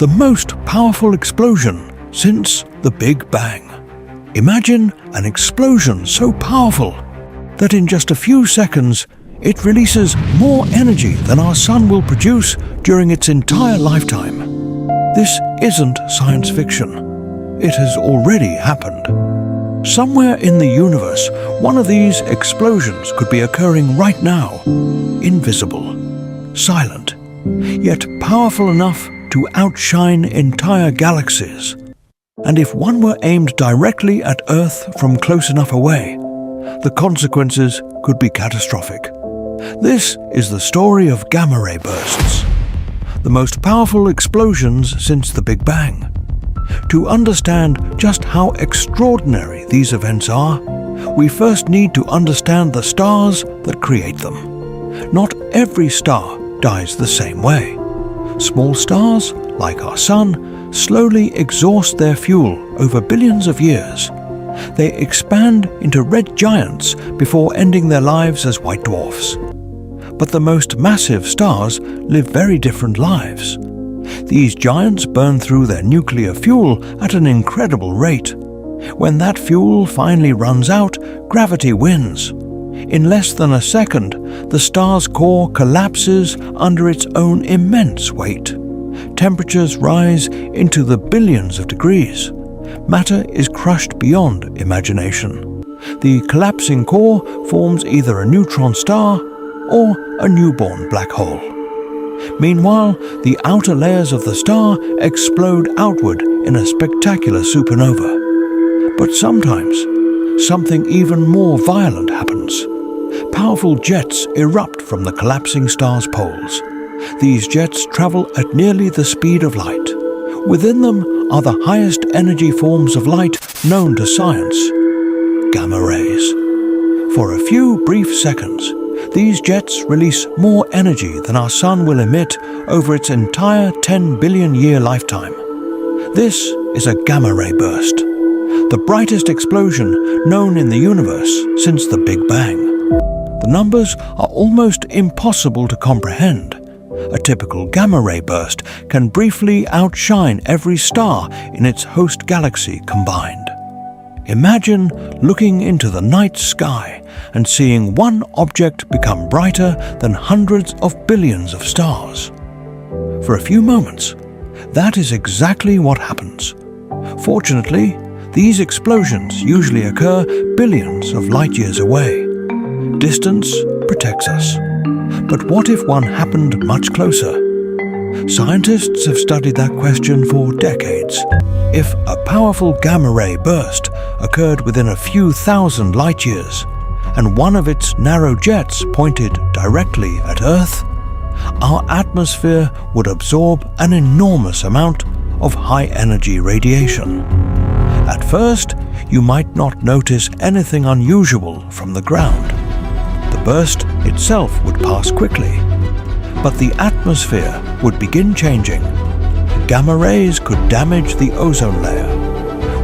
the most powerful explosion since the Big Bang. Imagine an explosion so powerful that in just a few seconds it releases more energy than our sun will produce during its entire lifetime. This isn't science fiction. It has already happened. Somewhere in the universe, one of these explosions could be occurring right now, invisible, silent, yet powerful enough to outshine entire galaxies. And if one were aimed directly at Earth from close enough away, the consequences could be catastrophic. This is the story of gamma ray bursts, the most powerful explosions since the Big Bang. To understand just how extraordinary these events are, we first need to understand the stars that create them. Not every star dies the same way. Small stars, like our Sun, slowly exhaust their fuel over billions of years. They expand into red giants before ending their lives as white dwarfs. But the most massive stars live very different lives. These giants burn through their nuclear fuel at an incredible rate. When that fuel finally runs out, gravity wins. In less than a second, the star's core collapses under its own immense weight. Temperatures rise into the billions of degrees. Matter is crushed beyond imagination. The collapsing core forms either a neutron star or a newborn black hole. Meanwhile, the outer layers of the star explode outward in a spectacular supernova. But sometimes, something even more violent happens. Powerful jets erupt from the collapsing star's poles. These jets travel at nearly the speed of light. Within them are the highest energy forms of light known to science, gamma rays. For a few brief seconds, these jets release more energy than our sun will emit over its entire 10 billion year lifetime. This is a gamma ray burst, the brightest explosion known in the universe since the Big Bang. The numbers are almost impossible to comprehend. A typical gamma ray burst can briefly outshine every star in its host galaxy combined. Imagine looking into the night sky and seeing one object become brighter than hundreds of billions of stars. For a few moments, that is exactly what happens. Fortunately, these explosions usually occur billions of light years away. Distance protects us. But what if one happened much closer? Scientists have studied that question for decades. If a powerful gamma ray burst occurred within a few thousand light years, and one of its narrow jets pointed directly at Earth, our atmosphere would absorb an enormous amount of high-energy radiation. At first, you might not notice anything unusual from the ground. The burst itself would pass quickly, but the atmosphere would begin changing. Gamma rays could damage the ozone layer.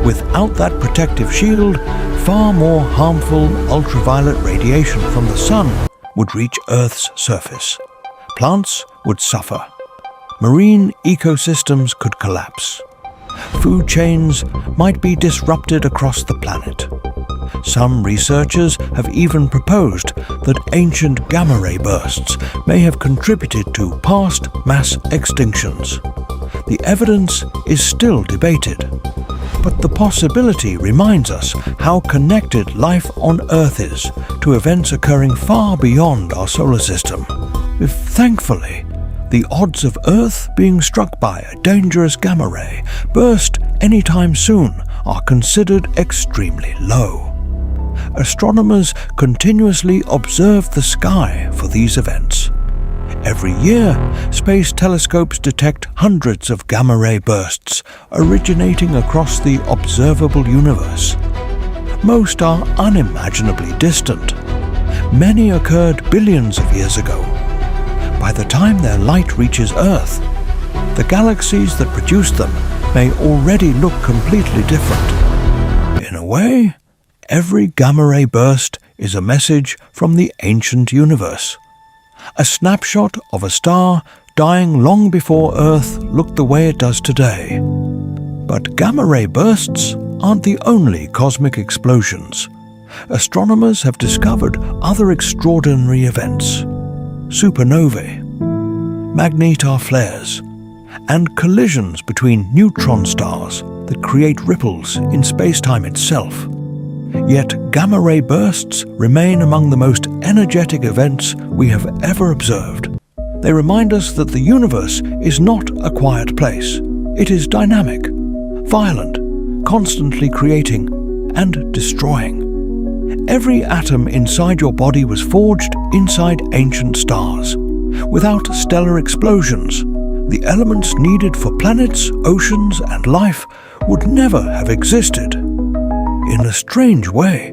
Without that protective shield, far more harmful ultraviolet radiation from the sun would reach Earth's surface. Plants would suffer. Marine ecosystems could collapse. Food chains might be disrupted across the planet. Some researchers have even proposed that ancient gamma ray bursts may have contributed to past mass extinctions. The evidence is still debated, but the possibility reminds us how connected life on Earth is to events occurring far beyond our solar system. If, thankfully, the odds of Earth being struck by a dangerous gamma ray burst anytime soon are considered extremely low. Astronomers continuously observe the sky for these events. Every year, space telescopes detect hundreds of gamma ray bursts originating across the observable universe. Most are unimaginably distant. Many occurred billions of years ago. By the time their light reaches Earth, the galaxies that produced them may already look completely different. In a way, every gamma ray burst is a message from the ancient universe. A snapshot of a star dying long before Earth looked the way it does today. But gamma-ray bursts aren't the only cosmic explosions. Astronomers have discovered other extraordinary events: supernovae, magnetar flares, and collisions between neutron stars that create ripples in space-time itself. Yet gamma-ray bursts remain among the most energetic events we have ever observed. They remind us that the universe is not a quiet place. It is dynamic, violent, constantly creating and destroying. Every atom inside your body was forged inside ancient stars. Without stellar explosions, the elements needed for planets, oceans, and life would never have existed. In a strange way,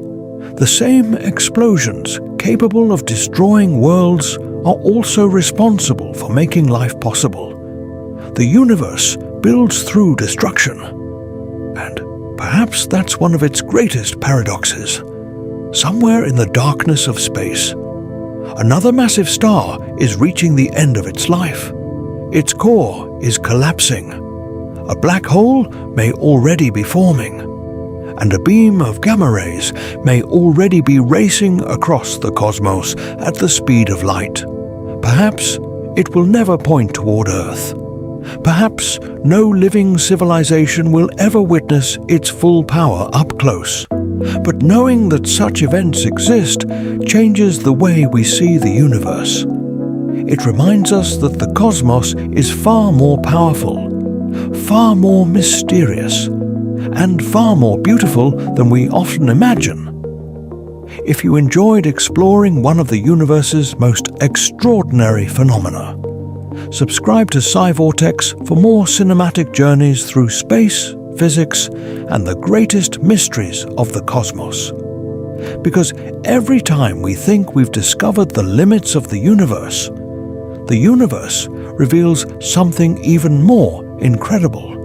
the same explosions capable of destroying worlds are also responsible for making life possible. The universe builds through destruction, and perhaps that's one of its greatest paradoxes. Somewhere in the darkness of space, another massive star is reaching the end of its life. Its core is collapsing. A black hole may already be forming, and a beam of gamma rays may already be racing across the cosmos at the speed of light. Perhaps it will never point toward Earth. Perhaps no living civilization will ever witness its full power up close. But knowing that such events exist changes the way we see the universe. It reminds us that the cosmos is far more powerful, far more mysterious, and far more beautiful than we often imagine. If you enjoyed exploring one of the universe's most extraordinary phenomena, subscribe to SciVortex for more cinematic journeys through space, physics, and the greatest mysteries of the cosmos. Because every time we think we've discovered the limits of the universe reveals something even more incredible.